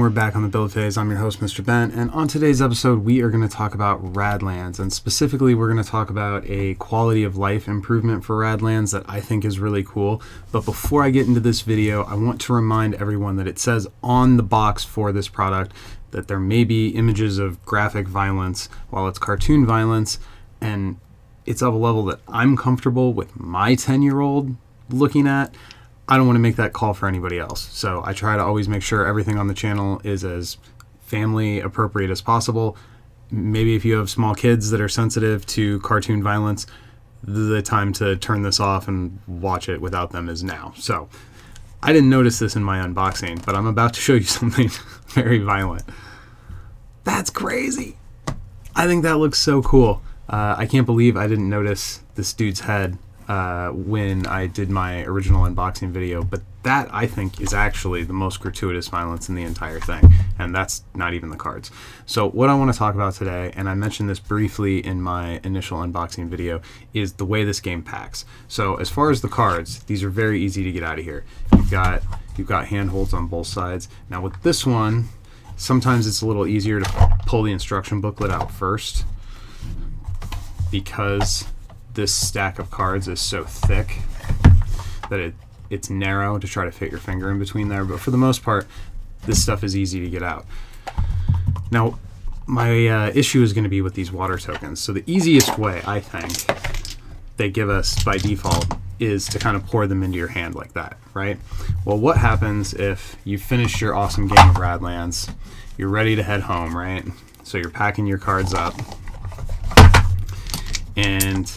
we're back on the build phase. I'm your host, Mr. Ben, and on today's episode, we are going to talk about Radlands, and specifically, we're going to talk about a quality of life improvement for Radlands that I think is really cool. But before I get into this video, I want to remind everyone that it says on the box for this product that there may be images of graphic violence while it's cartoon violence, and it's of a level that I'm comfortable with my 10-year-old looking at. I don't want to make that call for anybody else. So I try to always make sure everything on the channel is as family appropriate as possible. Maybe if you have small kids that are sensitive to cartoon violence, the time to turn this off and watch it without them is now. So I didn't notice this in my unboxing, but I'm about to show you something very violent. That's crazy. I think that looks so cool. I can't believe I didn't notice this dude's head when I did my original unboxing video, but that I think is actually the most gratuitous violence in the entire thing, and that's not even the cards. So what I want to talk about today, and I mentioned this briefly in my initial unboxing video, is the way this game packs. So as far as the cards, these are very easy to get out of here. You've got handholds on both sides. Now with this one, sometimes it's a little easier to pull the instruction booklet out first, because this stack of cards is so thick that it's narrow to try to fit your finger in between there, but for the most part this stuff is easy to get out. Now my issue is going to be with these water tokens. So the easiest way I think they give us by default is to kind of pour them into your hand like that, right? Well, what happens if you finish your awesome game of Radlands, you're ready to head home, right? So you're packing your cards up and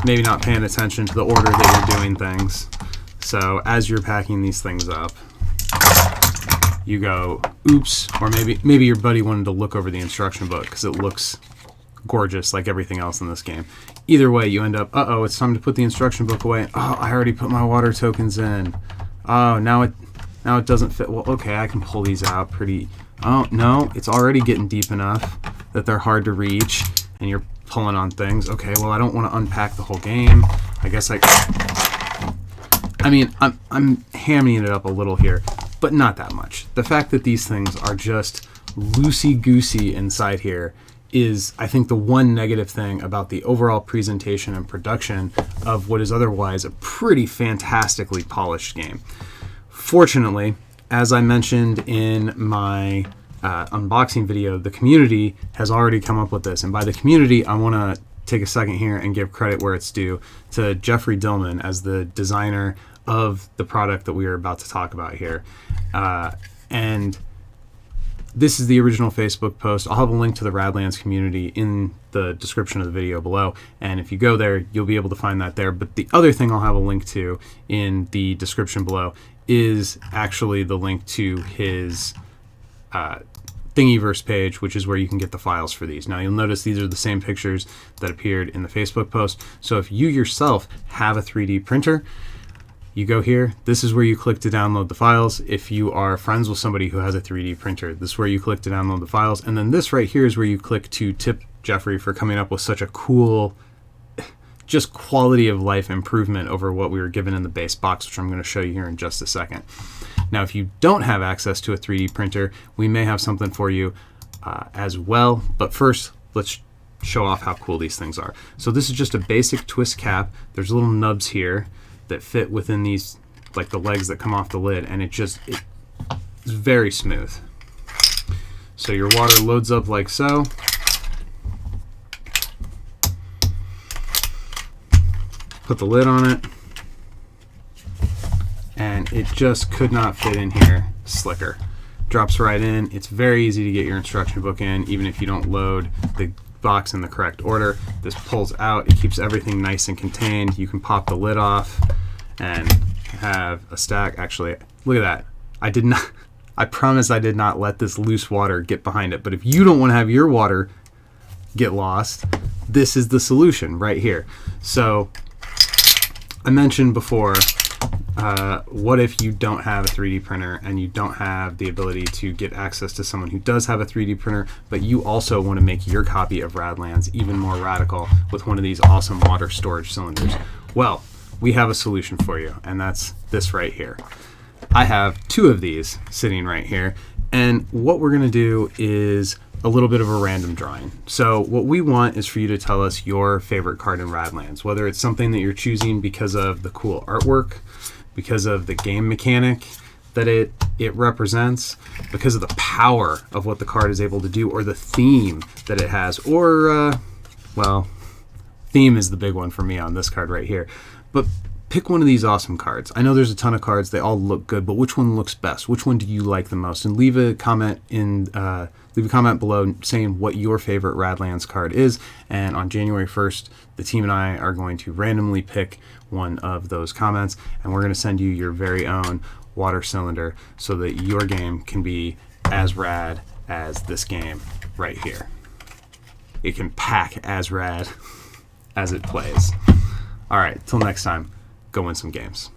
maybe not paying attention to the order that you're doing things. So as you're packing these things up, you go, oops, or maybe your buddy wanted to look over the instruction book because it looks gorgeous like everything else in this game. Either way, you end up, uh-oh, it's time to put the instruction book away. Oh, I already put my water tokens in. Oh, now it doesn't fit. Well, okay, I can pull these out pretty. Oh, no, it's already getting deep enough that they're hard to reach, and you're pulling on things. Okay, well, I don't want to unpack the whole game. I guess I'm hamming it up a little here, but not that much. The fact that these things are just loosey-goosey inside here is, I think, the one negative thing about the overall presentation and production of what is otherwise a pretty fantastically polished game. Fortunately, as I mentioned in my unboxing video, the community has already come up with this, and by the community I want to take a second here and give credit where it's due to Jeffrey Dillman as the designer of the product that we are about to talk about here. And this is the original Facebook post. I'll have a link to the Radlands community in the description of the video below, and if you go there you'll be able to find that there. But the other thing I'll have a link to in the description below is actually the link to his Thingiverse page, which is where you can get the files for these. Now you'll notice these are the same pictures that appeared in the Facebook post. So if you yourself have a 3D printer, you go here. This is where you click to download the files. If you are friends with somebody who has a 3D printer, this is where you click to download the files. And then this right here is where you click to tip Jeffrey for coming up with such a cool, just quality of life improvement over what we were given in the base box, which I'm going to show you here in just a second. Now, if you don't have access to a 3D printer, we may have something for you as well. But first, let's show off how cool these things are. So this is just a basic twist cap. There's little nubs here that fit within these, like the legs that come off the lid, and it's very smooth. So your water loads up like so. Put the lid on it, and it just could not fit in here slicker. Drops right in. It's very easy to get your instruction book in, even if you don't load the box in the correct order. This pulls out. It keeps everything nice and contained. You can pop the lid off and have a stack. Actually, look at that. I promise I did not let this loose water get behind it, but if you don't want to have your water get lost, this is the solution right here. So I mentioned before, what if you don't have a 3D printer and you don't have the ability to get access to someone who does have a 3D printer, but you also want to make your copy of Radlands even more radical with one of these awesome water storage cylinders? Well, we have a solution for you, and that's this right here. I have two of these sitting right here, And what we're going to do is a little bit of a random drawing. So what we want is for you to tell us your favorite card in Radlands, whether it's something that you're choosing because of the cool artwork, because of the game mechanic that it represents, because of the power of what the card is able to do, or the theme that it has, or, well, theme is the big one for me on this card right here. But pick one of these awesome cards. I know there's a ton of cards, they all look good, but which one looks best? Which one do you like the most? And leave a comment below saying what your favorite Radlands card is. And on January 1st, the team and I are going to randomly pick one of those comments, and we're going to send you your very own water cylinder so that your game can be as rad as this game right here. It can pack as rad as it plays. All right, till next time, go win some games.